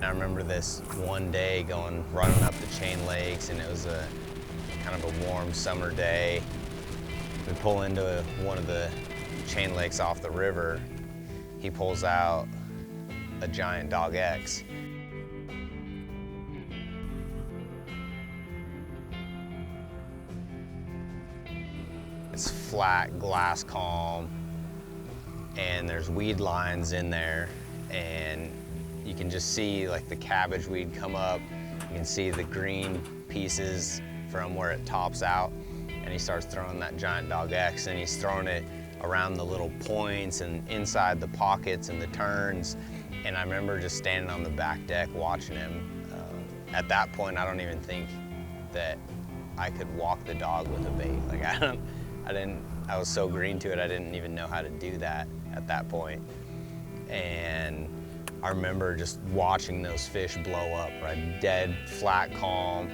I remember this one day running up the chain lakes, and it was a kind of a warm summer day. We pull into one of the chain lakes off the river. He pulls out a giant Dog X. It's flat glass calm, and there's weed lines in there, and you can just see like the cabbage weed come up. You can see the green pieces from where it tops out, and he starts throwing that giant Dog X, and he's throwing it around the little points and inside the pockets and the turns. And I remember just standing on the back deck watching him. At that point, I don't even think that I could walk the dog with a bait. Like I was so green to it, I didn't even know how to do that at that point. And I remember just watching those fish blow up, right? Dead, flat calm,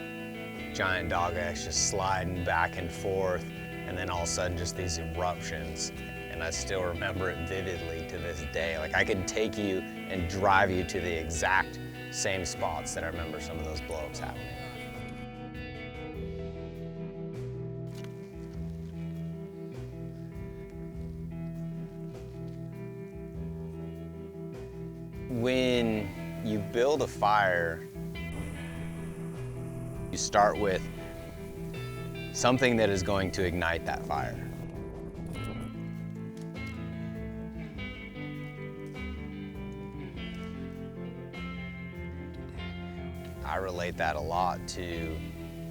giant Dog X just sliding back and forth, and then all of a sudden just these eruptions. And I still remember it vividly to this day. Like I could take you and drive you to the exact same spots that I remember some of those blow-ups happening. When you build a fire, you start with something that is going to ignite that fire. I relate that a lot to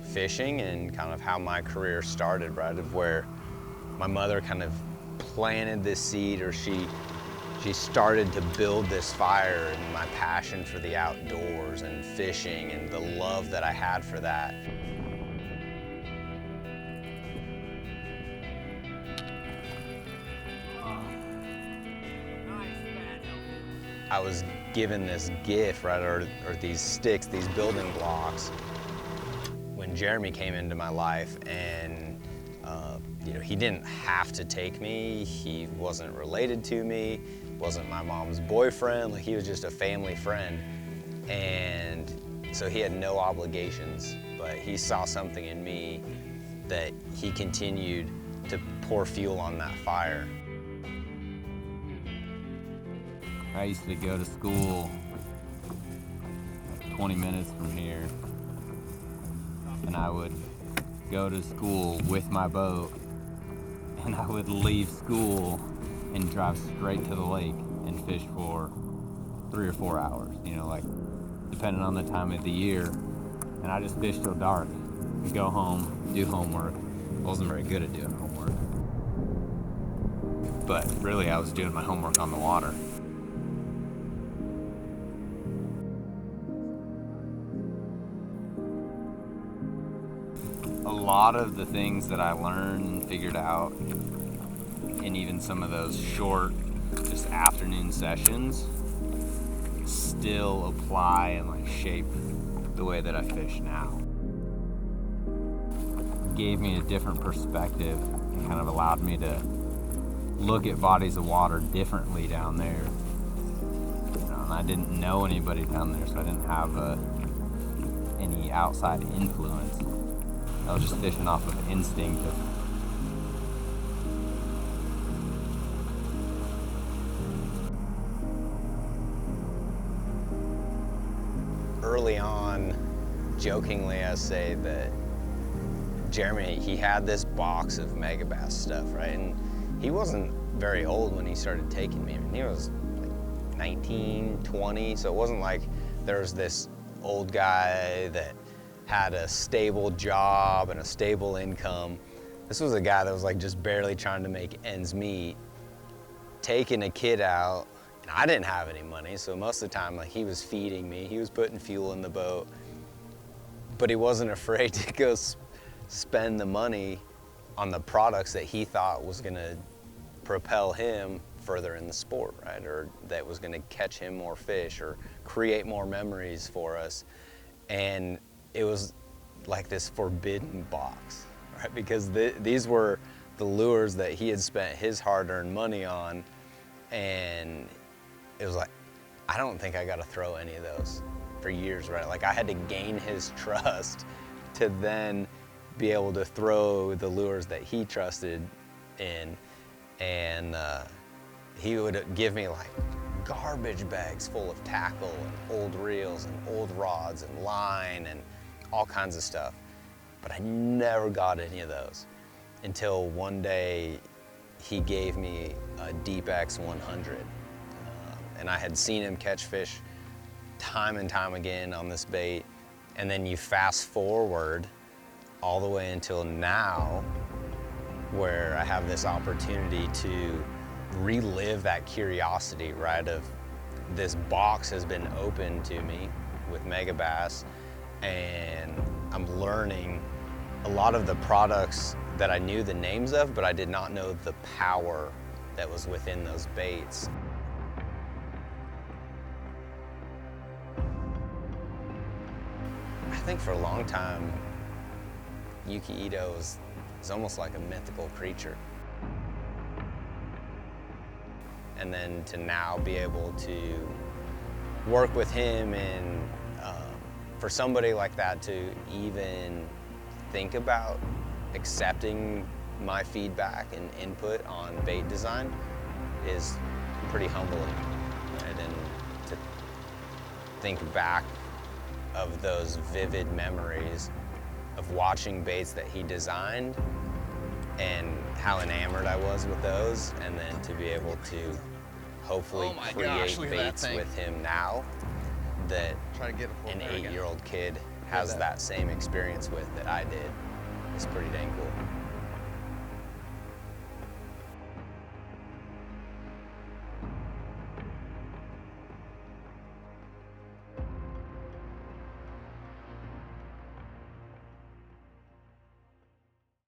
fishing and kind of how my career started, right? Of where my mother kind of planted this seed, or she started to build this fire, and my passion for the outdoors and fishing and the love that I had for that. I was given this gift, right, or these sticks, these building blocks, when Jeremy came into my life. And he didn't have to take me. He wasn't related to me, wasn't my mom's boyfriend. Like, he was just a family friend. And so he had no obligations, but he saw something in me that he continued to pour fuel on that fire. I used to go to school 20 minutes from here, and I would go to school with my boat, and I would leave school and drive straight to the lake and fish for 3 or 4 hours, like depending on the time of the year. And I just fished till dark, go home, do homework. I wasn't very good at doing homework, but really I was doing my homework on the water. A lot of the things that I learned and figured out in even some of those short, just afternoon sessions still apply and shape the way that I fish now. It gave me a different perspective and kind of allowed me to look at bodies of water differently down there. And I didn't know anybody down there, so I didn't have any outside influence. I was just fishing off of instinct. Early on, jokingly, I say that Jeremy, he had this box of Megabass stuff, right? And he wasn't very old when he started taking me. I mean, he was like 19, 20, so it wasn't like there was this old guy that had a stable job and a stable income. This was a guy that was just barely trying to make ends meet, taking a kid out, and I didn't have any money, so most of the time he was feeding me, he was putting fuel in the boat, but he wasn't afraid to go spend the money on the products that he thought was gonna propel him further in the sport, right? Or that was gonna catch him more fish or create more memories for us. And it was like this forbidden box, right? Because these were the lures that he had spent his hard-earned money on, and it was like, I don't think I gotta throw any of those. for years, right? Like I had to gain his trust to then be able to throw the lures that he trusted in. And he would give me like garbage bags full of tackle and old reels and old rods and line and all kinds of stuff. But I never got any of those until one day he gave me a Deep X 100. And I had seen him catch fish time and time again on this bait. And then you fast forward all the way until now, where I have this opportunity to relive that curiosity, right? Of this box has been open to me with Megabass, and I'm learning a lot of the products that I knew the names of, but I did not know the power that was within those baits. I think for a long time, Yuki Ito is almost like a mythical creature. And then to now be able to work with him, and for somebody like that to even think about accepting my feedback and input on bait design is pretty humbling. Right? And to think back of those vivid memories of watching baits that he designed and how enamored I was with those, and then to be able to hopefully create baits with him now that an 8-year-old kid has that same experience with that I did is pretty dang cool.